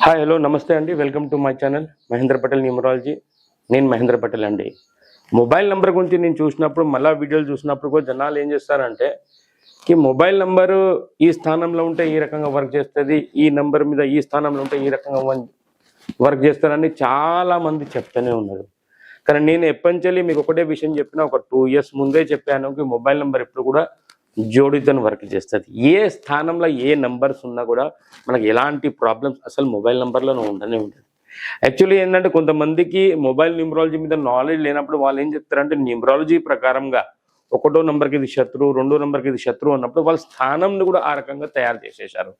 Hi hello నమస్తే అండి. Welcome to my channel Mahendra Patel numerology. నేను మహేంద్ర పటేల్ అండి. మొబైల్ నెంబర్ గురించి నేను చూసినప్పుడు మళ్ళీ వీడియోలు చూసినప్పుడు కూడా జనాలు ఏం చేస్తారంటే ఈ మొబైల్ నెంబరు ఈ స్థానంలో ఉంటే ఈ రకంగా వర్క్ చేస్తుంది, ఈ నెంబర్ మీద ఈ స్థానంలో ఉంటే ఈ రకంగా వర్క్ చేస్తారని చాలామంది చెప్తూనే ఉన్నారు. కానీ నేను ఎప్పటి నుంచి మీకు ఒకటే విషయం చెప్పిన, ఒక 2 years ముందే చెప్పాను, మొబైల్ నెంబర్ ఎప్పుడు కూడా జోడితో వర్క్ చేస్తుంది. ఏ స్థానంలో ఏ నెంబర్స్ ఉన్నా కూడా మనకి ఎలాంటి ప్రాబ్లమ్స్ అసలు మొబైల్ నెంబర్లో ఉండనే ఉంటుంది. యాక్చువల్లీ ఏంటంటే కొంతమందికి మొబైల్ న్యూమరాలజీ మీద నాలెడ్జ్ లేనప్పుడు వాళ్ళు ఏం చెప్తారంటే న్యూమరాలజీ ప్రకారంగా ఒకటో నెంబర్కి ఇది శత్రువు, రెండో నెంబర్కి ఇది శత్రువు అన్నప్పుడు వాళ్ళ స్థానంని కూడా ఆ రకంగా తయారు చేసేసారు.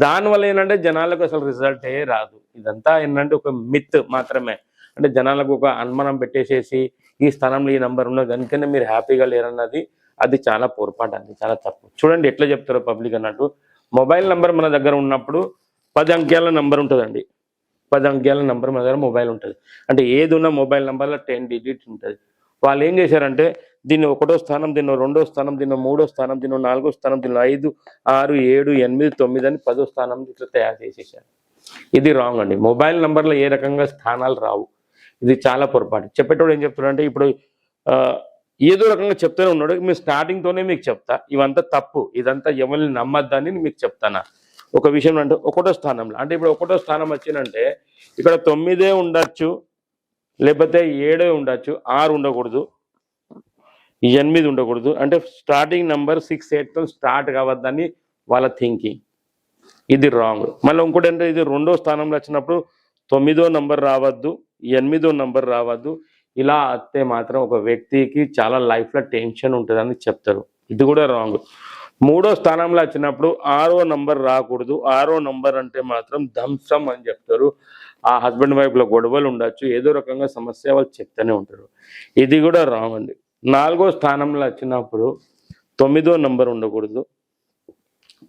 దానివల్ల ఏంటంటే జనాలకు అసలు రిజల్టే రాదు. ఇదంతా ఏంటంటే ఒక మిత్ మాత్రమే. అంటే జనాలకు ఒక అనుమానం పెట్టేసేసి ఈ స్థానంలో ఈ నెంబర్ ఉన్నది కనుకనే మీరు హ్యాపీగా లేరన్నది అది చాలా పొరపాటు అండి, చాలా తప్పు. చూడండి ఎట్లా చెప్తారో పబ్లిక్ అన్నట్టు. మొబైల్ నెంబర్ మన దగ్గర ఉన్నప్పుడు 10 అంకెల నెంబర్ ఉంటుందండి. 10 అంకెల నెంబర్ మన దగ్గర మొబైల్ ఉంటుంది. అంటే ఏది ఉన్న మొబైల్ నెంబర్లో 10 digits ఉంటుంది. వాళ్ళు ఏం చేశారంటే దీన్ని ఒకటో స్థానం, దీన్ని రెండో స్థానం, దీన్ని మూడో స్థానం, దీన్ని నాలుగో స్థానం, దీన్ని 5, 6, 7, 8, 9 అని 10వ స్థానం ఇట్లా తయారు చేసేసారు. ఇది రాంగ్ అండి. మొబైల్ నెంబర్లో ఏ రకంగా స్థానాలు రావు. ఇది చాలా పొరపాటు. చెప్పేటోడు ఏం చెప్తున్నాడంటే ఇప్పుడు ఏదో రకంగా చెప్తూనే ఉన్నాడు. మీరు స్టార్టింగ్తోనే మీకు చెప్తా ఇవంతా తప్పు, ఇదంతా ఎవరిని నమ్మద్దని మీకు చెప్తానా. ఒక విషయం అంటే ఒకటో స్థానంలో అంటే ఇప్పుడు ఒకటో స్థానం వచ్చిందంటే ఇక్కడ 9 ఉండొచ్చు, లేకపోతే 7 ఉండొచ్చు, 6 ఉండకూడదు, 8 ఉండకూడదు. అంటే స్టార్టింగ్ నెంబర్ 6, 8తో స్టార్ట్ కావద్దని వాళ్ళ థింకింగ్. ఇది రాంగ్. మళ్ళీ ఇంకోటి అంటే ఇది రెండో స్థానంలో వచ్చినప్పుడు 9వ నంబర్ రావద్దు, 8వ నంబర్ రావద్దు. ఇలా వస్తే మాత్రం ఒక వ్యక్తికి చాలా లైఫ్లో టెన్షన్ ఉంటుందని చెప్తారు. ఇది కూడా రాంగ్. మూడో స్థానంలో వచ్చినప్పుడు 6వ నంబర్ రాకూడదు. 6వ నంబర్ అంటే మాత్రం ధ్వంసం అని చెప్తారు. ఆ హస్బెండ్ వైఫ్లో గొడవలు ఉండొచ్చు, ఏదో రకంగా సమస్య వాళ్ళు చెప్తూనే ఉంటారు. ఇది కూడా రాంగ్ అండి. 4వ స్థానంలో వచ్చినప్పుడు 9వ నంబర్ ఉండకూడదు.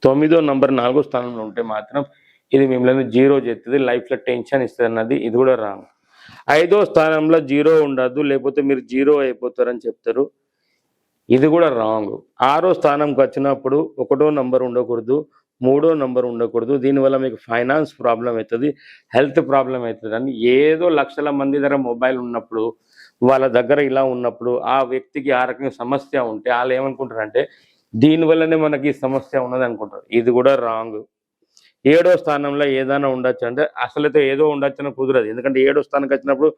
9వ నంబర్ 4వ స్థానంలో ఉంటే మాత్రం ఇది మిమ్మల్ని 0 చేస్తుంది, లైఫ్లో టెన్షన్ ఇస్తుంది అన్నది ఇది కూడా రాంగ్. 5వ స్థానంలో 0 ఉండద్దు, లేకపోతే మీరు 0 అయిపోతారని చెప్తారు. ఇది కూడా రాంగ్. 6వ స్థానంకి వచ్చినప్పుడు 1వ నంబర్ ఉండకూడదు, 3వ నంబర్ ఉండకూడదు. దీనివల్ల మీకు ఫైనాన్స్ ప్రాబ్లం అవుతుంది, హెల్త్ ప్రాబ్లం అవుతుంది అని ఏదో లక్షల మంది దగ్గర మొబైల్ ఉన్నప్పుడు వాళ్ళ దగ్గర ఇలా ఉన్నప్పుడు ఆ వ్యక్తికి ఆ రకంగా సమస్య ఉంటే వాళ్ళు ఏమనుకుంటారంటే దీనివల్లనే మనకి సమస్య ఉన్నది అనుకుంటారు. ఇది కూడా రాంగ్. 7వ స్థానంలో ఏదైనా ఉండొచ్చు అంటే అసలైతే ఏదో ఉండొచ్చు అని కుదరదు. ఎందుకంటే 7వ స్థానానికి వచ్చినప్పుడు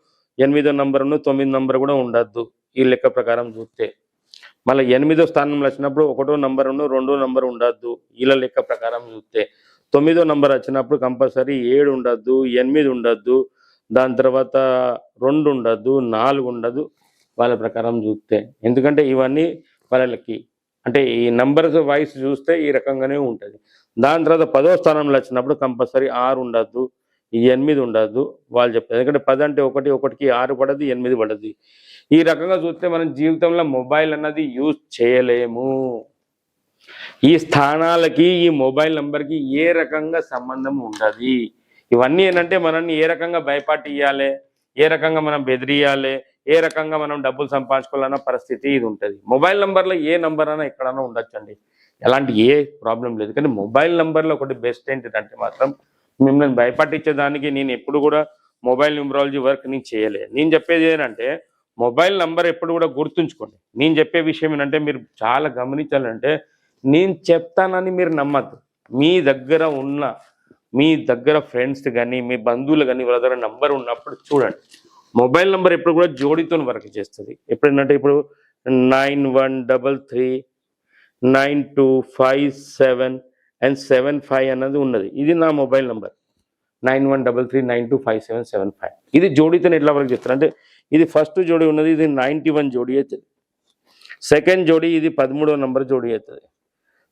8వ నంబర్ను 9వ నంబర్ కూడా ఉండద్దు ఈ లెక్క ప్రకారం చూస్తే. మళ్ళీ 8వ స్థానంలో వచ్చినప్పుడు 1వ నంబరును 2వ నంబర్ ఉండద్దు వీళ్ళ లెక్క ప్రకారం చూస్తే. 9వ నంబర్ వచ్చినప్పుడు కంపల్సరీ 7 ఉండద్దు, 8 ఉండద్దు, దాని తర్వాత 2 ఉండద్దు, 4 ఉండదు వాళ్ళ ప్రకారం చూస్తే. ఎందుకంటే ఇవన్నీ వాళ్ళకి అంటే ఈ నంబర్స్ వైస్ చూస్తే ఈ రకంగానే ఉంటుంది. దాని తర్వాత 10వ స్థానంలో వచ్చినప్పుడు కంపల్సరీ 6 ఉండద్దు, 8 ఉండద్దు వాళ్ళు చెప్తారు. ఎందుకంటే 10 అంటే 1, 1కి 6 పడదు, 8 పడదు. ఈ రకంగా చూస్తే మనం జీవితంలో మొబైల్ అన్నది యూజ్ చేయలేము. ఈ స్థానాలకి ఈ మొబైల్ నెంబర్కి ఏ రకంగా సంబంధం ఉండదు. ఇవన్నీ ఏంటంటే మనల్ని ఏ రకంగా భయపట్టియాలి, ఏ రకంగా మనం బెదిరియాలి, ఏ రకంగా మనం డబ్బులు సంపాదించుకోవాలన్న పరిస్థితి ఇది ఉంటుంది. మొబైల్ నెంబర్లో ఏ నెంబర్ అయినా ఎక్కడైనా ఉండొచ్చండి, ఎలాంటి ఏ ప్రాబ్లం లేదు. కానీ మొబైల్ నెంబర్లో ఒకటి బెస్ట్ ఏంటిదంటే మాత్రం మిమ్మల్ని భయపట్టించేదానికి నేను ఎప్పుడు కూడా మొబైల్ న్యూమరాలజీ వర్క్ నేను చేయలేదు. నేను చెప్పేది ఏంటంటే మొబైల్ నెంబర్ ఎప్పుడు కూడా గుర్తుంచుకోండి. నేను చెప్పే విషయం ఏంటంటే మీరు చాలా గమనించాలంటే నేను చెప్తానని మీరు నమ్మద్దు. మీ దగ్గర ఫ్రెండ్స్ కానీ మీ బంధువులు కానీ వాళ్ళ దగ్గర నంబర్ ఉన్నప్పుడు చూడండి. మొబైల్ నెంబర్ ఎప్పుడు కూడా జోడితో వర్క్ చేస్తుంది. ఎప్పుడంటే ఇప్పుడు 91339257 అన్నది ఉన్నది. ఇది నా మొబైల్ నెంబర్ 9133925775. ఇది జోడితో ఎట్లా వర్క్ చేస్తారు అంటే ఇది ఫస్ట్ జోడి ఉన్నది, ఇది 91 జోడి అవుతుంది. సెకండ్ జోడి ఇది 13వ నంబర్ జోడి అవుతుంది.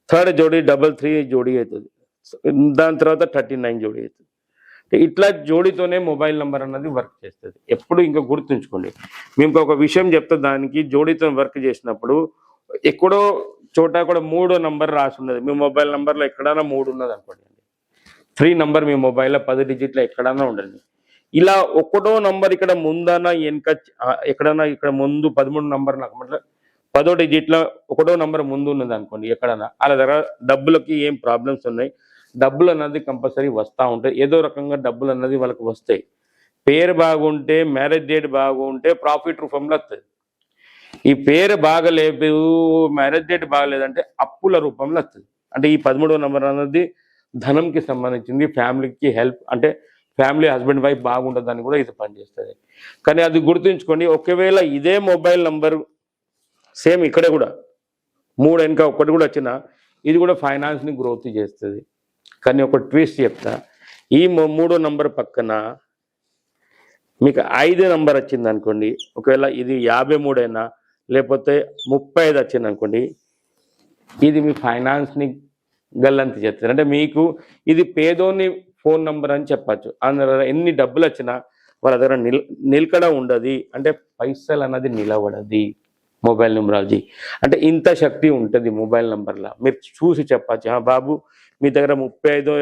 థర్డ్ జోడి 33 జోడి అవుతుంది. దాని తర్వాత 39 జోడి అవుతుంది. ఇట్లా జోడితోనే మొబైల్ నెంబర్ అన్నది వర్క్ చేస్తుంది. ఎప్పుడు ఇంకా గుర్తుంచుకోండి. మేము ఒక విషయం చెప్తే దానికి జోడితో వర్క్ చేసినప్పుడు ఎక్కడో చోట కూడా 3వ నంబర్ రాసి ఉన్నది. మీ మొబైల్ నెంబర్లో ఎక్కడైనా 3 ఉన్నది అనుకోండి, 3 నంబర్ మీ మొబైల్లో 10 digitలో ఎక్కడైనా ఉండండి. ఇలా 1వ నంబర్ ఇక్కడ ముందన వెనక ఎక్కడైనా ఇక్కడ ముందు 13 నంబర్ నాకు 10వ digitలో 1వ నంబర్ ముందు ఉన్నది అనుకోండి ఎక్కడైనా, అలా దగ్గర డబ్బులకి ఏం ప్రాబ్లమ్స్ ఉన్నాయి, డబ్బులు అన్నది కంపల్సరీ వస్తూ ఉంటాయి, ఏదో రకంగా డబ్బులు అన్నది వాళ్ళకి వస్తాయి. పేరు బాగుంటే, మ్యారేజ్ డేట్ బాగుంటే ప్రాఫిట్ రూపంలో వస్తుంది. ఈ పేరు బాగలేదు, మ్యారేజ్ డేట్ బాగలేదంటే అప్పుల రూపంలో వస్తుంది. అంటే ఈ 13వ నెంబర్ అన్నది ధనంకి సంబంధించింది, ఫ్యామిలీకి హెల్ప్, అంటే ఫ్యామిలీ హస్బెండ్ వైఫ్ బాగుంటుందని కూడా ఇది పనిచేస్తుంది. కానీ అది గుర్తుంచుకోండి, ఒకవేళ ఇదే మొబైల్ నంబరు సేమ్ ఇక్కడ కూడా 3 వెనక ఒకటి కూడా వచ్చినా ఇది కూడా ఫైనాన్స్ని గ్రోత్ చేస్తుంది. కానీ ఒక ట్విస్ట్ చెప్తా, ఈ 3వ నంబర్ పక్కన మీకు 5 నంబర్ వచ్చింది అనుకోండి, ఒకవేళ ఇది 53 అయినా లేకపోతే 35 వచ్చింది అనుకోండి, ఇది మీ ఫైనాన్స్ని గల్లంత చేస్తుంది. అంటే మీకు ఇది పేదోని ఫోన్ నంబర్ అని చెప్పచ్చు. అందులో ఎన్ని డబ్బులు వచ్చినా వాళ్ళ దగ్గర నిలకడ ఉండదు, అంటే పైసలు అన్నది నిలబడది. మొబైల్ న్యూమరాలజీ అంటే ఇంత శక్తి ఉంటుంది మొబైల్ నంబర్లో. మీరు చూసి చెప్పచ్చు, బాబు మీ దగ్గర 35,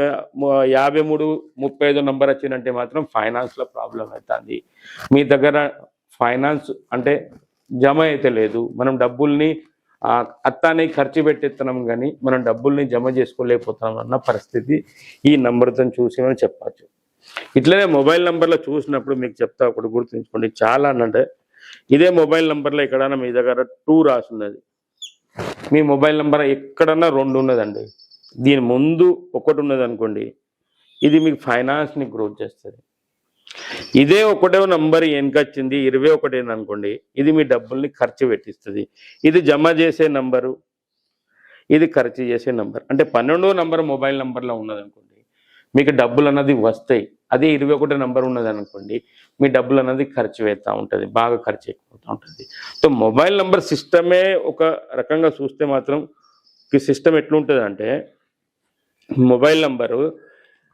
53, 35 నంబర్ వచ్చిందంటే మాత్రం ఫైనాన్స్లో ప్రాబ్లం అవుతుంది. మీ దగ్గర ఫైనాన్స్ అంటే జమ అయితే లేదు, మనం డబ్బుల్ని అత్తానే ఖర్చు పెట్టేస్తున్నాం కానీ మనం డబ్బుల్ని జమ చేసుకోలేకపోతున్నాం అన్న పరిస్థితి ఈ నంబర్తో చూసి మనం చెప్పచ్చు. ఇట్లనే మొబైల్ నంబర్లో చూసినప్పుడు మీకు చెప్తా, ఒకటి గుర్తుంచుకోండి, చాలా అంటే ఇదే మొబైల్ నంబర్లో ఎక్కడన్నా మీ దగ్గర 2 రాసి ఉన్నది, మీ మొబైల్ నంబర్ ఎక్కడన్నా 2 ఉన్నదండి, దీని ముందు 1 ఉన్నది అనుకోండి, ఇది మీకు ఫైనాన్స్ని గ్రోత్ చేస్తుంది. ఇదే 1వ నంబర్ వెనకొచ్చింది 21 అనుకోండి, ఇది మీ డబ్బుల్ని ఖర్చు పెట్టిస్తుంది. ఇది జమ చేసే నంబరు, ఇది ఖర్చు చేసే నంబర్. అంటే 12వ నంబర్ మొబైల్ నంబర్లో ఉన్నది అనుకోండి, మీకు డబ్బులు అన్నది వస్తాయి. అదే 21 నంబర్ ఉన్నది అనుకోండి, మీ డబ్బులు అన్నది ఖర్చు అవుతూ ఉంటుంది, బాగా ఖర్చు అయిపోతూ ఉంటుంది. సో మొబైల్ నంబర్ సిస్టమే ఒక రకంగా చూస్తే మాత్రం ఈ సిస్టమ్ ఎట్లుంటుంది అంటే, మొబైల్ నంబరు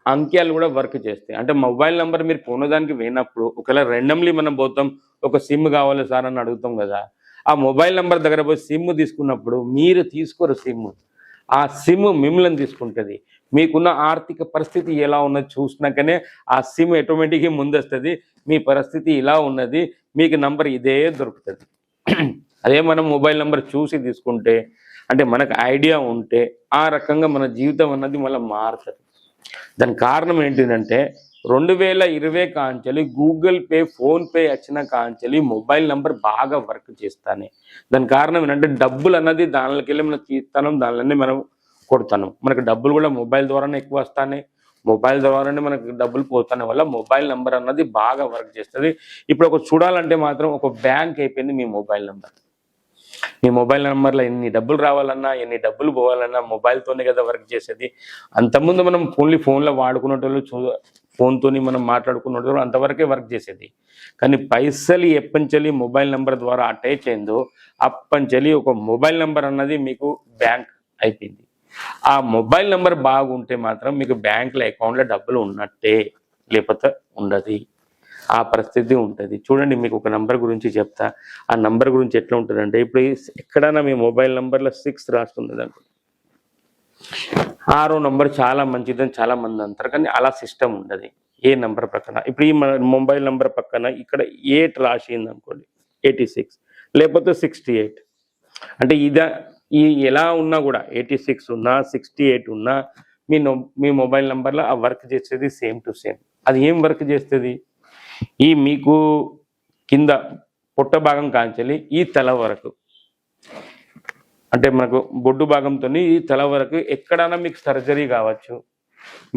అంకెలు కూడా వర్క్ చేస్తాయి. అంటే మొబైల్ నెంబర్ మీరు కొనడానికి పోయినప్పుడు ఒకవేళ రెండమ్లీ మనం పోతాం, ఒక సిమ్ కావాలి సార్ అని అడుగుతాం కదా, ఆ మొబైల్ నెంబర్ దగ్గర పోయి సిమ్ తీసుకున్నప్పుడు మీరు తీసుకోరు సిమ్, ఆ సిమ్ మిమ్మల్ని తీసుకుంటుంది. మీకున్న ఆర్థిక పరిస్థితి ఎలా ఉన్నది చూసినాకనే ఆ సిమ్ ఆటోమేటిక్గా ముందొస్తుంది, మీ పరిస్థితి ఇలా ఉన్నది, మీకు నంబర్ ఇదే దొరుకుతుంది. అదే మనం మొబైల్ నెంబర్ చూసి తీసుకుంటే, అంటే మనకు ఐడియా ఉంటే ఆ రకంగా మన జీవితం అన్నది మళ్ళీ మారుతుంది. దాని కారణం ఏంటిదంటే 2020 కాంచెలి గూగుల్ పే, ఫోన్పే వచ్చిన కాంచెలి మొబైల్ నెంబర్ బాగా వర్క్ చేస్తానే. దాని కారణం ఏంటంటే డబ్బులు అన్నది దానిలోకి వెళ్ళి మనం తీస్తాం, దానిలోనే మనం కొడతాను, మనకు డబ్బులు కూడా మొబైల్ ద్వారానే ఎక్కువ వస్తానే, మొబైల్ ద్వారానే మనకు డబ్బులు పోతానే వల్ల మొబైల్ నెంబర్ అన్నది బాగా వర్క్ చేస్తుంది. ఇప్పుడు ఒక చూడాలంటే మాత్రం ఒక బ్యాంక్ అయిపోయింది మీ మొబైల్ నెంబర్. మీ మొబైల్ నెంబర్లో ఎన్ని డబ్బులు రావాలన్నా, ఎన్ని డబ్బులు పోవాలన్నా మొబైల్తోనే కదా వర్క్ చేసేది. అంతకుముందు మనం ఫోన్లో వాడుకునేటోళ్ళు, ఫోన్తో మనం మాట్లాడుకునేటోళ్ళు అంతవరకే వర్క్ చేసేది. కానీ పైసలు ఎప్పంచెలి మొబైల్ నెంబర్ ద్వారా అటాచ్ అయిందో అప్పంచెలి ఒక మొబైల్ నెంబర్ అన్నది మీకు బ్యాంక్ అయిపోయింది. ఆ మొబైల్ నెంబర్ బాగుంటే మాత్రం మీకు బ్యాంకులో అకౌంట్లో డబ్బులు ఉన్నట్టే, లేకపోతే ఉండదు, ఆ పరిస్థితి ఉంటుంది. చూడండి, మీకు ఒక నంబర్ గురించి చెప్తా, ఆ నంబర్ గురించి ఎట్లా ఉంటుందంటే, ఇప్పుడు ఎక్కడైనా మీ మొబైల్ నెంబర్లో 6 రాస్తుంది అనుకో, 6వ నంబర్ చాలా మంచిదని చాలా మంది అంటారు, కానీ అలా సిస్టమ్ ఉండదు. ఏ నెంబర్ పక్కన ఇప్పుడు ఈ మొబైల్ నెంబర్ పక్కన ఇక్కడ 8 రాసింది అనుకోండి, 86 లేకపోతే 68, అంటే ఈ ఎలా ఉన్నా కూడా 86 ఉన్నా 68 ఉన్నా మీ మొబైల్ నెంబర్లో ఆ వర్క్ చేసేది సేమ్ టు సేమ్. అది ఏం వర్క్ చేస్తుంది, ఈ మీకు కింద పొట్ట భాగం కాంచెలి ఈ తల వరకు, అంటే మనకు బొడ్డు భాగంతో ఈ తల వరకు ఎక్కడైనా మీకు సర్జరీ కావచ్చు,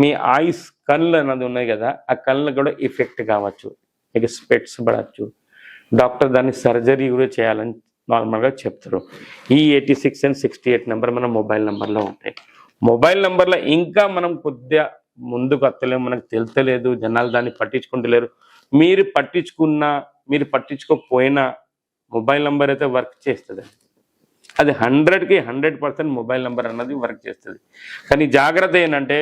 మీ ఐస్ కళ్ళు అన్నది ఉన్నాయి కదా, ఆ కళ్ళు కూడా ఎఫెక్ట్ కావచ్చు, మీకు స్పెట్స్ పడవచ్చు, డాక్టర్ దాన్ని సర్జరీ కూడా చేయాలని నార్మల్గా చెప్తారు. ఈ 86 అండ్ 68 నెంబర్ మన మొబైల్ నెంబర్లో ఉంటాయి. మొబైల్ నెంబర్లో ఇంకా మనం కొద్దిగా ముందుకు వస్తలేము, మనకు తెలుస్తలేదు, జనాలు దాన్ని పట్టించుకుంటలేరు. మీరు పట్టించుకోకపోయినా మొబైల్ నెంబర్ అయితే వర్క్ చేస్తుంది. అది 100కి 100% మొబైల్ నెంబర్ అన్నది వర్క్ చేస్తుంది. కానీ జాగ్రత్త ఏంటంటే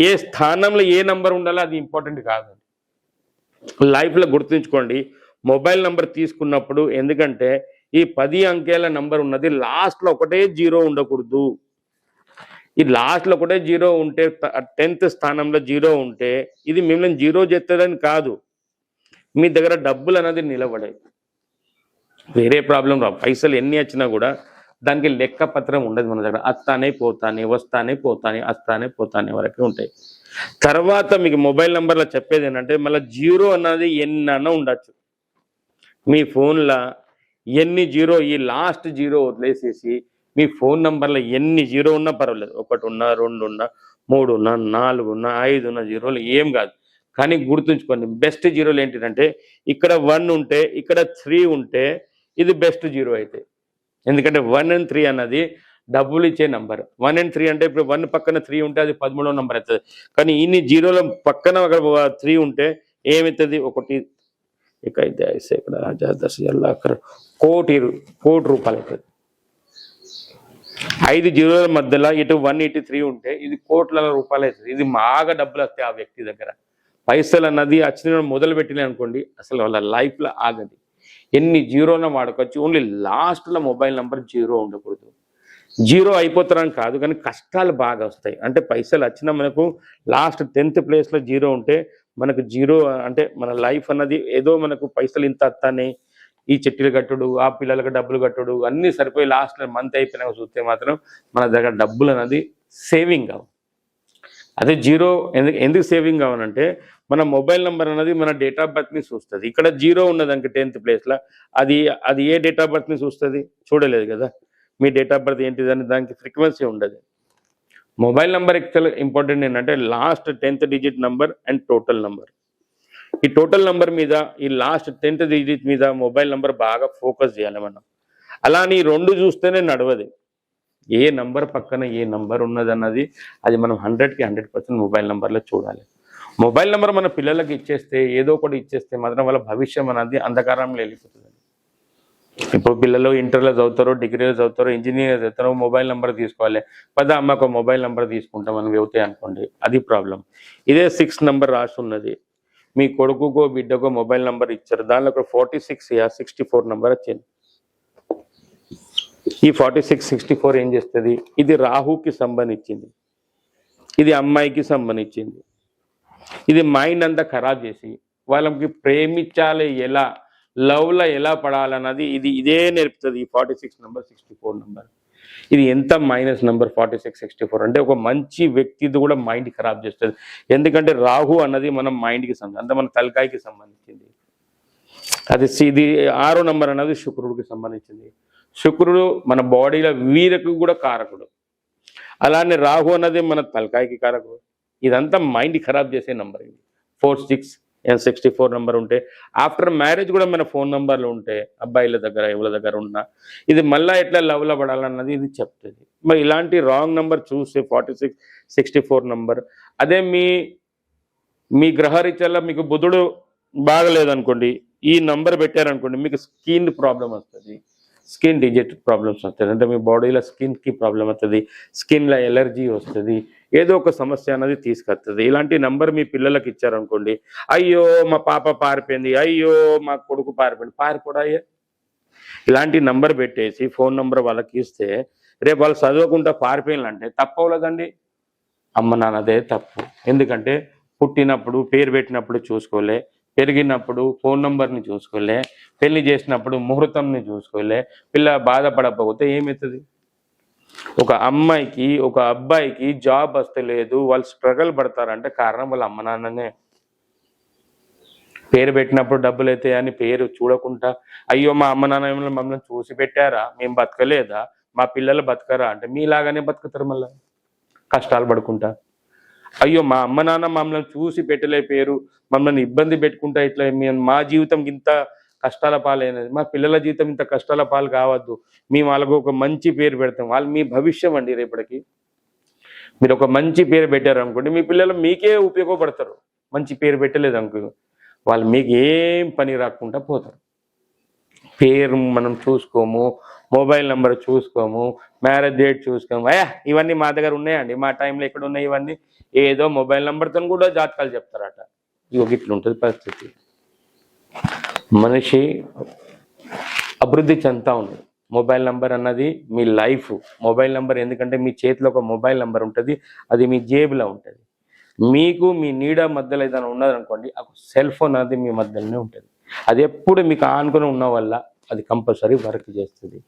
ఏ స్థానంలో ఏ నెంబర్ ఉండాలో అది ఇంపార్టెంట్ కాదు. లైఫ్లో గుర్తుంచుకోండి, మొబైల్ నెంబర్ తీసుకున్నప్పుడు, ఎందుకంటే ఈ 10 అంకెల నెంబర్ ఉన్నది లాస్ట్లో ఒకటే 0 ఉండకూడదు. ఈ లాస్ట్లో ఒకటే 0 ఉంటే 10th స్థానంలో 0 ఉంటే ఇది మిమ్మల్ని 0 చేస్తుందని కాదు, మీ దగ్గర డబ్బులు అనేది నిలబడాయి, వేరే ప్రాబ్లం రావు. పైసలు ఎన్ని వచ్చినా కూడా దానికి లెక్క పత్రం ఉండదు మన దగ్గర. అస్తానే పోతానే వస్తానే పోతానే అస్తానే పోతానే వరకే ఉంటాయి. తర్వాత మీకు మొబైల్ నెంబర్లో చెప్పేది ఏంటంటే మళ్ళీ జీరో అన్నది ఎన్నన్నా ఉండొచ్చు. మీ ఫోన్లో ఎన్ని జీరో, ఈ లాస్ట్ జీరో వదిలేసేసి మీ ఫోన్ నెంబర్లో ఎన్ని జీరో ఉన్నా పర్వాలేదు, 1 ఉన్నా 2 ఉన్నా 3 ఉన్నా 4 ఉన్నా 5 ఉన్న జీరోలు ఏం కాదు. కానీ గుర్తుంచుకోండి, బెస్ట్ జీరోలు ఏంటిదంటే ఇక్కడ 1 ఉంటే ఇక్కడ 3 ఉంటే ఇది బెస్ట్ జీరో అయితే. ఎందుకంటే 1 and 3 అన్నది డబ్బులు ఇచ్చే నంబర్. 1 and 3 అంటే ఇప్పుడు 1 పక్కన 3 ఉంటే అది 13వ నంబర్ అవుతుంది. కానీ ఇన్ని జీరోల పక్కన 3 ఉంటే ఏమవుతుంది? 1 ఇకైతే ఐసే ఇక్కడ 10 కోటి రూపాయలు అవుతుంది. 5 జీరోల మధ్యలో ఇటు 1 ఇటు 3 ఉంటే ఇది కోట్ల రూపాయలు అవుతుంది. ఇది బాగా డబ్బులు వస్తాయి ఆ వ్యక్తి దగ్గర. పైసలు అన్నది వచ్చిన మొదలు పెట్టినాయి అనుకోండి, అసలు వాళ్ళ లైఫ్లో ఆగది. ఎన్ని జీరోన వాడుకోవచ్చు. ఓన్లీ లాస్ట్లో మొబైల్ నెంబర్ జీరో ఉండకూడదు. జీరో అయిపోతారని కాదు, కానీ కష్టాలు బాగా వస్తాయి. అంటే పైసలు వచ్చినా మనకు లాస్ట్ 10th ప్లేస్లో జీరో ఉంటే మనకు జీరో అంటే మన లైఫ్ అన్నది ఏదో మనకు పైసలు ఇంత వస్తానే ఈ చెట్టులు కట్టుడు, ఆ పిల్లలకు డబ్బులు కట్టుడు అన్నీ సరిపోయి లాస్ట్ మంత్ అయిపోయినాక చూస్తే మాత్రం మన దగ్గర డబ్బులు అన్నది సేవింగ్ కావు. అదే జీరో ఎందుకు సేవింగ్ కావాలంటే మన మొబైల్ నెంబర్ అనేది మన డేట్ ఆఫ్ బర్త్ని చూస్తుంది. ఇక్కడ జీరో ఉన్నదానికి 10th ప్లేస్లో అది ఏ డేట్ ఆఫ్ బర్త్ని చూస్తుంది? చూడలేదు కదా. మీ డేట్ ఆఫ్ బర్త్ ఏంటిదని దానికి ఫ్రీక్వెన్సీ ఉండదు. మొబైల్ నెంబర్ ఎక్చువల్ ఇంపార్టెంట్ ఏంటంటే last 10th digit number and total number. ఈ టోటల్ నెంబర్ మీద ఈ లాస్ట్ 10th డిజిట్ మీద మొబైల్ నెంబర్ బాగా ఫోకస్ చేయాలి మనం. అలా నీ 2 చూస్తేనే నడవదు. ఏ నంబర్ పక్కన ఏ నంబర్ ఉన్నదన్నది అది మనం 100కి 100% మొబైల్ నెంబర్లో చూడాలి. మొబైల్ నెంబర్ మన పిల్లలకి ఇచ్చేస్తే ఏదో ఒకటి ఇచ్చేస్తే మాత్రం వాళ్ళ భవిష్యం అనేది అంధకారంలో వెళ్ళిపోతుంది. ఇప్పుడు పిల్లలు ఇంటర్లో చదువుతారో, డిగ్రీలో చదువుతారో, ఇంజనీర్ చదువుతారో, మొబైల్ నెంబర్ తీసుకోవాలి. అమ్మకు మొబైల్ నెంబర్ తీసుకుంటాం అని వెళ్తాయి అనుకోండి, అది ప్రాబ్లం. ఇదే 6 నెంబర్ రాసి ఉన్నది, మీ కొడుకుకో బిడ్డకో మొబైల్ నెంబర్ ఇచ్చారు, దానిలో ఒక 46 64 నెంబర్ వచ్చింది. ఈ 46 64 ఏం చేస్తుంది? ఇది రాహుకి సంబంధించింది, ఇది అమ్మాయికి సంబంధించింది. ఇది మైండ్ అంతా ఖరాబ్ చేసి వాళ్ళకి ప్రేమించాలి ఎలా, లవ్లో ఎలా పడాలన్నది ఇదే నేర్పుతుంది. ఈ 46 నెంబర్ 64 నెంబర్ ఇది ఎంత మైనస్ నెంబర్ 46 64 అంటే ఒక మంచి వ్యక్తిది కూడా మైండ్ ఖరాబ్ చేస్తుంది. ఎందుకంటే రాహు అన్నది మన మైండ్కి సంబంధించి, అంటే మన తలకాయకి సంబంధించింది. ఇది 6వ నెంబర్ అన్నది శుక్రుడికి సంబంధించింది. శుక్రుడు మన బాడీలో వీరకు కూడా కారకుడు. అలానే రాహు అన్నది మన తలకాయకి కారకుడు. ఇదంతా మైండ్ ఖరాబ్ చేసే నెంబర్. ఇది 46 and 64 నెంబర్ ఉంటే ఆఫ్టర్ మ్యారేజ్ కూడా మన ఫోన్ నెంబర్లు ఉంటే అబ్బాయిల దగ్గర ఎవరి దగ్గర ఉన్నా ఇది మళ్ళీ ఎట్లా లవ్లో పడాలన్నది ఇది చెప్తుంది. మరి ఇలాంటి రాంగ్ నెంబర్ చూస్తే 46 64 నెంబర్, అదే మీ గ్రహరీత్యాల్లో మీకు బుధుడు బాగలేదనుకోండి, ఈ నంబర్ పెట్టారనుకోండి, మీకు స్కిన్ ప్రాబ్లం వస్తుంది, స్కిన్ డిజిట్ ప్రాబ్లమ్స్ వస్తుంది. అంటే మీ బాడీలో స్కిన్కి ప్రాబ్లం వస్తుంది, స్కిన్లో ఎలర్జీ వస్తుంది, ఏదో ఒక సమస్య అనేది తీసుకొస్తుంది. ఇలాంటి నంబర్ మీ పిల్లలకి ఇచ్చారనుకోండి, అయ్యో మా పాప పారిపోయింది, అయ్యో మా కొడుకు పారిపోడాయే ఇలాంటి నంబర్ పెట్టేసి ఫోన్ నంబర్ వాళ్ళకి ఇస్తే రేపు వాళ్ళు చదవకుండా పారిపోయినంటే తప్పవలేదండి, అమ్మ నాన్నదే తప్పు. ఎందుకంటే పుట్టినప్పుడు పేరు పెట్టినప్పుడు చూసుకోలే, పెరిగినప్పుడు ఫోన్ నంబర్ని చూసుకోలే, పెళ్లి చేసినప్పుడు ముహూర్తంని చూసుకోలే, పిల్ల బాధపడకపోతే ఏమవుతుంది? ఒక అమ్మాయికి ఒక అబ్బాయికి జాబ్ వస్తలేదు, వాళ్ళు స్ట్రగల్ పడతారంటే కారణం వాళ్ళ అమ్మ నాన్ననే. పేరు పెట్టినప్పుడు డబ్బులు అవుతాయి అని పేరు చూడకుండా అయ్యో మా అమ్మ నాన్న మమ్మల్ని చూసి పెట్టారా, మేము బతకలేదా, మా పిల్లలు బతకరా అంటే మీలాగానే బతుకుతారు. మళ్ళీ కష్టాలు పడుకుంటా అయ్యో మా అమ్మ నాన్న మమ్మల్ని చూసి పెట్టలే పేరు, మమ్మల్ని ఇబ్బంది పెట్టుకుంటా ఇట్లా మా జీవితం ఇంత కష్టాల పాలైనది, మా పిల్లల జీవితం ఇంత కష్టాల పాలు కావద్దు, మేము వాళ్ళకు ఒక మంచి పేరు పెడతాం. వాళ్ళు మీ భవిష్యం అండి. రేపటికి మీరు ఒక మంచి పేరు పెట్టారు అనుకోండి, మీ పిల్లలు మీకే ఉపయోగపడతారు. మంచి పేరు పెట్టలేదు అనుకో, వాళ్ళు మీకు ఏం పని రాకుండా పోతారు. పేరు మనం చూసుకోము, మొబైల్ నెంబర్ చూసుకోము, మ్యారేజ్ డేట్ చూసుకోము. ఇవన్నీ మా దగ్గర ఉన్నాయండి, మా టైంలో ఎక్కడ ఉన్నాయి ఇవన్నీ, ఏదో మొబైల్ నెంబర్తో కూడా జాతకాలు చెప్తారట. ఇట్లా ఉంటుంది పరిస్థితి. మనిషి అభివృద్ధి చెందుతూ ఉంది. మొబైల్ నెంబర్ అన్నది మీ లైఫ్. మొబైల్ నెంబర్ ఎందుకంటే మీ చేతిలో ఒక మొబైల్ నెంబర్ ఉంటుంది, అది మీ జేబులో ఉంటుంది. మీకు మీ నీడ మధ్యలో ఏదైనా ఉన్నదనుకోండి, ఆ సెల్ ఫోన్ అనేది మీ మధ్యలోనే ఉంటుంది. అది ఎప్పుడు మీకు ఆనుకొని ఉన్న వల్ల అది కంపల్సరీ వర్క్ చేస్తుంది.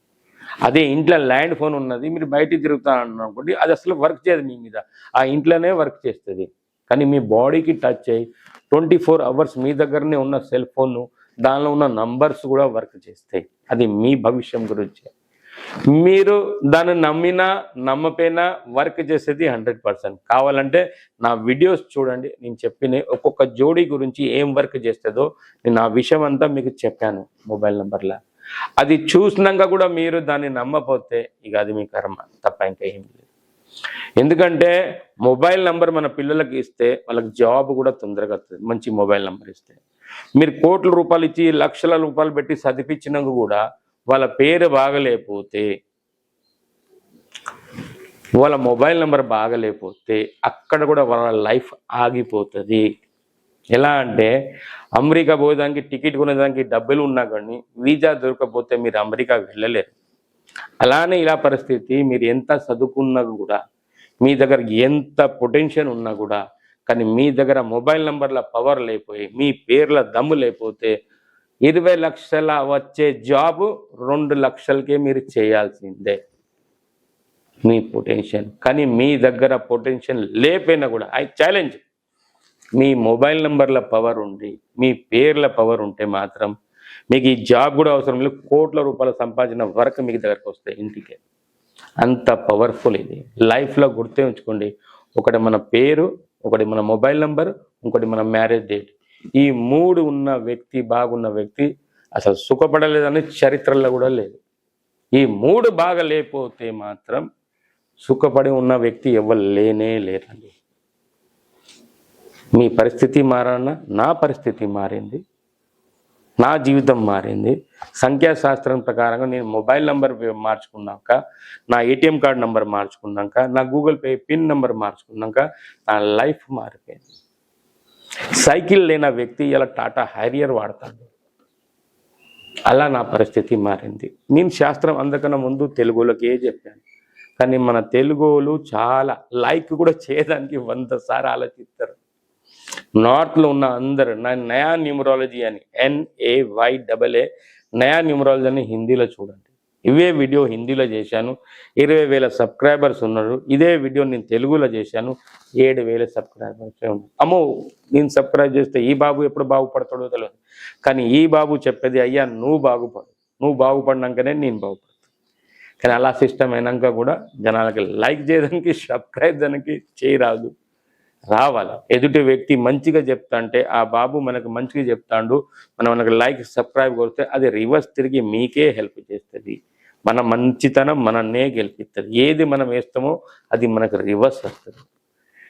అదే ఇంట్లో ల్యాండ్ ఫోన్ ఉన్నది, మీరు బయటికి తిరుగుతా అనుకోండి, అది అసలు వర్క్ చేయదు మీ మీద, ఆ ఇంట్లోనే వర్క్ చేస్తుంది. కానీ మీ బాడీకి టచ్ అయ్యి 24 అవర్స్ మీ దగ్గరనే ఉన్న సెల్ ఫోన్, దానిలో ఉన్న నంబర్స్ కూడా వర్క్ చేస్తాయి. అది మీ భవిష్యం గురించి. మీరు దాన్ని నమ్మినా నమ్మపోయినా వర్క్ చేసేది 100%. కావాలంటే నా వీడియోస్ చూడండి, నేను చెప్పిన ఒక్కొక్క జోడీ గురించి ఏం వర్క్ చేస్తుందో నేను ఆ విషయం అంతా మీకు చెప్పాను మొబైల్ నెంబర్లో. అది చూసినాక కూడా మీరు దాన్ని నమ్మపోతే ఇక అది మీ కర్మ తప్ప ఇంకా ఏం లేదు. ఎందుకంటే మొబైల్ నెంబర్ మన పిల్లలకి ఇస్తే వాళ్ళకి జాబ్ కూడా తొందరగా వస్తుంది. మంచి మొబైల్ నెంబర్ ఇస్తే మీరు కోట్ల రూపాయలు ఇచ్చి లక్షల రూపాయలు పెట్టి చదివించినాక కూడా వాళ్ళ పేరు బాగలేకపోతే, వాళ్ళ మొబైల్ నెంబర్ బాగలేకపోతే అక్కడ కూడా వాళ్ళ లైఫ్ ఆగిపోతుంది. ఎలా అంటే అమెరికా పోయేదానికి టికెట్ కొనేదానికి డబ్బులు ఉన్నా కానీ వీజా దొరకకపోతే మీరు అమెరికా వెళ్ళలేరు. అలానే ఇలా పరిస్థితి, మీరు ఎంత చదువుకున్నా కూడా, మీ దగ్గర ఎంత పొటెన్షియల్ ఉన్నా కూడా, కానీ మీ దగ్గర మొబైల్ నెంబర్ల పవర్ లేకపోయి, మీ పేర్ల దమ్ము లేకపోతే 20 లక్షల వచ్చే జాబు 2 లక్షలకే మీరు చేయాల్సిందే మీ పొటెన్షియల్. కానీ మీ దగ్గర పొటెన్షియల్ లేకపోయినా కూడా ఐ ఛాలెంజ్, మీ మొబైల్ నెంబర్ల పవర్ ఉండి మీ పేర్ల పవర్ ఉంటే మాత్రం మీకు ఈ జాబ్ కూడా అవసరం లేదు. కోట్ల రూపాయలు సంపాదించిన వరకు మీకు దగ్గరకు వస్తాయి ఇంటికే. అంత పవర్ఫుల్ ఇది. లైఫ్లో గుర్తే ఉంచుకోండి, ఒకటి మన పేరు, ఒకటి మన మొబైల్ నెంబర్, ఇంకోటి మన మ్యారేజ్ డేట్. ఈ 3 ఉన్న వ్యక్తి, బాగున్న వ్యక్తి అసలు సుఖపడలేదని చరిత్రలో కూడా లేదు. ఈ 3 బాగా లేకపోతే మాత్రం సుఖపడి ఉన్న వ్యక్తి ఎవరు లేనే లేరండి. మీ పరిస్థితి మారాలన్నా నా పరిస్థితి మారింది, నా జీవితం మారింది. సంఖ్యాశాస్త్రం ప్రకారంగా నేను మొబైల్ నెంబర్ మార్చుకున్నాక, నా ఏటీఎం కార్డు నెంబర్ మార్చుకున్నాక, నా గూగుల్ పే పిన్ నెంబర్ మార్చుకున్నాక నా లైఫ్ మారిపోయింది. సైకిల్ లేని వ్యక్తి ఇలా టాటా హ్యారియర్ వాడతాడు. అలా నా పరిస్థితి మారింది. నేను శాస్త్రం అందకన్నా ముందు తెలుగులోకే చెప్పాను, కానీ మన తెలుగులు చాలా లైక్ కూడా చేయడానికి 100 సార్లు ఆలోచిస్తారు. నార్త్లో ఉన్న అందరు నయా న్యూమరాలజీ అని NAYAA నయా న్యూమరాలజీ అని హిందీలో చూడండి. ఇవే వీడియో హిందీలో చేశాను, 20,000 సబ్స్క్రైబర్స్ ఉన్నారు. ఇదే వీడియో నేను తెలుగులో చేశాను, 7,000 సబ్స్క్రైబర్స్ ఉన్నారు. అమ్మో, నేను సబ్స్క్రైబ్ చేస్తే ఈ బాబు ఎప్పుడు బాగుపడతాడో తెలియదు, కానీ ఈ బాబు చెప్పేది అయ్యా నువ్వు బాగుపడు, నువ్వు బాగుపడినాకనే నేను బాగుపడతాను. కానీ అలా సిస్టమ్ అయినాక కూడా జనాలకి లైక్ చేయడానికి, సబ్స్క్రైబ్ చేయడానికి చేయరాదు, రావాలి. ఎదుటి వ్యక్తి మంచిగా చెప్తా అంటే ఆ బాబు మనకు మంచిగా చెప్తాడు, మనకు లైక్ సబ్స్క్రైబ్ కొడితే అది రివర్స్ తిరిగి మీకే హెల్ప్ చేస్తుంది. మన మంచితనం మననే గెలిపిస్తుంది. ఏది మనం వేస్తామో అది మనకు రివర్స్ వస్తుంది.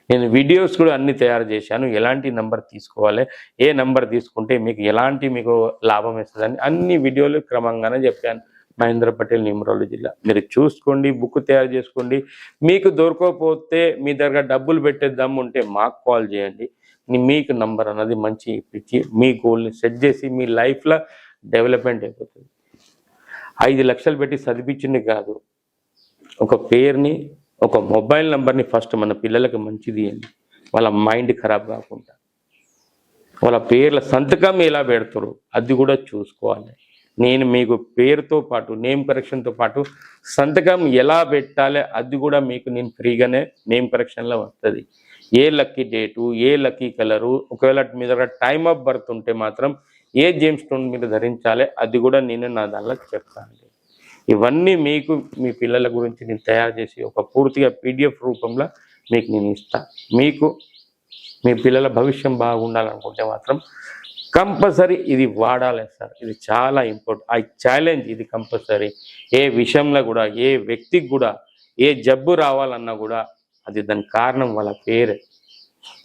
నేను వీడియోస్ కూడా అన్ని తయారు చేశాను, ఎలాంటి నెంబర్ తీసుకోవాలి, ఏ నెంబర్ తీసుకుంటే మీకు ఎలాంటి మీకు లాభం ఇస్తుందని అన్ని వీడియోలు క్రమంగానే చెప్పాను. మహేంద్ర పటేల్ న్యూమరాలజీలో మీరు చూసుకోండి, బుక్ తయారు చేసుకోండి. మీకు దొరకకపోతే మీ దగ్గర డబ్బులు పెట్టే దమ్ము ఉంటే మాకు కాల్ చేయండి. మీకు నంబర్ అన్నది మంచి ఇప్పించి మీ గోల్ని సెట్ చేసి మీ లైఫ్లో డెవలప్మెంట్ అయిపోతుంది. 5 లక్షలు పెట్టి చదివించింది కాదు, ఒక పేరుని, ఒక మొబైల్ నెంబర్ని ఫస్ట్ మన పిల్లలకి మంచిది అండి, వాళ్ళ మైండ్ ఖరాబ్ కాకుండా. వాళ్ళ పేర్ల సంతకం ఎలా పెడతారు అది కూడా చూసుకోవాలి. నేను మీకు పేరుతో పాటు నేమ్ కరెక్షన్తో పాటు సంతకం ఎలా పెట్టాలి అది కూడా మీకు నేను ఫ్రీగానే నేమ్ కరెక్షన్లో వస్తుంది. ఏ లక్కీ డేటు, ఏ లక్కీ కలరు, ఒకవేళ మీ దగ్గర టైమ్ ఆఫ్ బర్త్ ఉంటే మాత్రం ఏ జేమ్ స్టోన్ మీరు ధరించాలి అది కూడా నేను నా దానిలో చెప్తాను. ఇవన్నీ మీకు మీ పిల్లల గురించి నేను తయారు చేసి ఒక పూర్తిగా PDF రూపంలో మీకు నేను ఇస్తాను. మీకు మీ పిల్లల భవిష్యం బాగుండాలనుకుంటే మాత్రం కంపల్సరీ ఇది వాడాలి సార్, ఇది చాలా ఇంపార్టెంట్. ఐ ఛాలెంజ్, ఇది కంపల్సరీ. ఏ విషయంలో కూడా, ఏ వ్యక్తికి కూడా ఏ జబ్బు రావాలన్నా కూడా అది దానికి కారణం వాళ్ళ పేరే.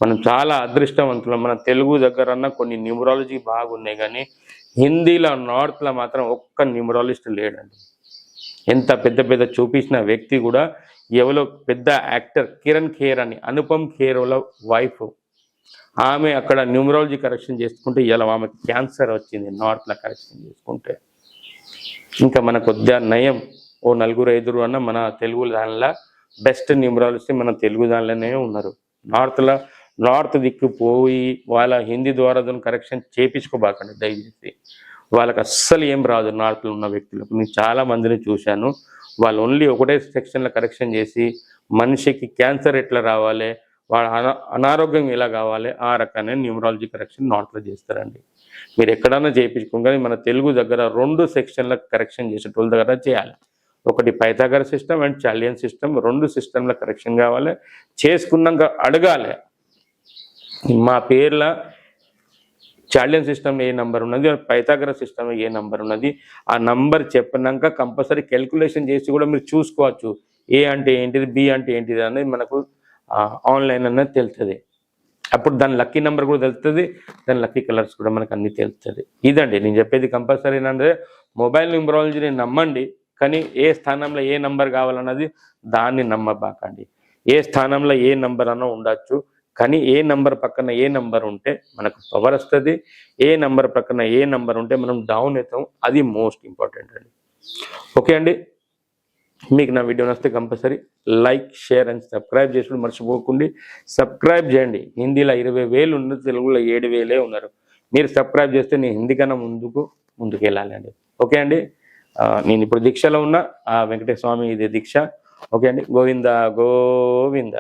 మనం చాలా అదృష్టవంతులం. మన తెలుగు దగ్గరన్నా కొన్ని న్యూమరాలజీ బాగున్నాయి, కానీ హిందీలో నార్త్లో మాత్రం ఒక్క న్యూమరాలజిస్ట్ లేడండి. ఎంత పెద్ద పెద్ద చూపించిన వ్యక్తి కూడా, ఎవరో పెద్ద యాక్టర్ కిరణ్ ఖేర్ అని, అనుపమ్ ఖేర్ వాళ్ళ వైఫ్, ఆమె అక్కడ న్యూమరాలజీ కరెక్షన్ చేసుకుంటే ఇలా ఆమె క్యాన్సర్ వచ్చింది నార్త్లో కరెక్షన్ చేసుకుంటే. ఇంకా మన కొద్దిగా నయం, ఓ 4-5 అన్న మన తెలుగు దానిలో బెస్ట్ న్యూమరాలజిస్ట్ మన తెలుగు దానిలోనే ఉన్నారు. నార్త్ దిక్కు పోయి వాళ్ళ హిందీ ద్వారా కరెక్షన్ చేయించుకోబాకండి దయచేసి. వాళ్ళకి అస్సలు ఏం రాదు. నార్మల్ ఉన్న వ్యక్తులకు నేను చాలా మందిని చూశాను. వాళ్ళు ఓన్లీ ఒకటే సెక్షన్లో కరెక్షన్ చేసి మనిషికి క్యాన్సర్ ఎట్లా రావాలి, వాళ్ళ అనారోగ్యం ఎలా కావాలి, ఆ రకమైన న్యూమరాలజీ కరెక్షన్ నాట్లో చేస్తారండి. మీరు ఎక్కడన్నా చేయించుకుని, కానీ మన తెలుగు దగ్గర 2 సెక్షన్ల కరెక్షన్ చేసేటోళ్ళ దగ్గర చేయాలి. ఒకటి Pythagoras system and Chaldean system, 2 సిస్టంల కరెక్షన్ కావాలి. చేసుకున్నాక అడగాలి, మా పేర్ల చాలియన్ సిస్టమ్ ఏ నంబర్ ఉన్నది, పైథాగరస్ సిస్టమ్ ఏ నంబర్ ఉన్నది, ఆ నంబర్ చెప్పినాక కంపల్సరీ క్యాల్కులేషన్ చేసి కూడా మీరు చూసుకోవచ్చు. ఏ అంటే ఏంటిది, బి అంటే ఏంటిది అనేది మనకు ఆన్లైన్ అనేది తెలుస్తుంది. అప్పుడు దాని లక్కీ నెంబర్ కూడా తెలుస్తుంది, దాని లక్కీ కలర్స్ కూడా మనకు అన్ని తెలుస్తుంది. ఇదండి నేను చెప్పేది. కంపల్సరీ ఏంటంటే మొబైల్ న్యూమరాలజీని నమ్మండి, కానీ ఏ స్థానంలో ఏ నంబర్ కావాలన్నది దాన్ని నమ్మబాకండి. ఏ స్థానంలో ఏ నంబర్ అన్నా ఉండొచ్చు, కానీ ఏ నంబర్ పక్కన ఏ నంబర్ ఉంటే మనకు పవర్ వస్తుంది, ఏ నంబర్ పక్కన ఏ నంబర్ ఉంటే మనం డౌన్ అవుతాం. అది మోస్ట్ ఇంపార్టెంట్ అండి. ఓకే అండి, మీకు నా వీడియో నచ్చితే compulsory like, share and subscribe చేసుకుని మర్చిపోకండి. సబ్స్క్రైబ్ చేయండి. హిందీలో 20,000 ఉన్నారు, తెలుగులో 7,000 ఉన్నారు. మీరు సబ్స్క్రైబ్ చేస్తే నేను హిందీ కన్నా ముందుకు వెళ్ళాలండి. ఓకే అండి, నేను ఇప్పుడు దీక్షలో ఉన్నా, వెంకటేశ్వర స్వామి ఇది దీక్ష. ఓకే అండి, గోవింద గోవింద.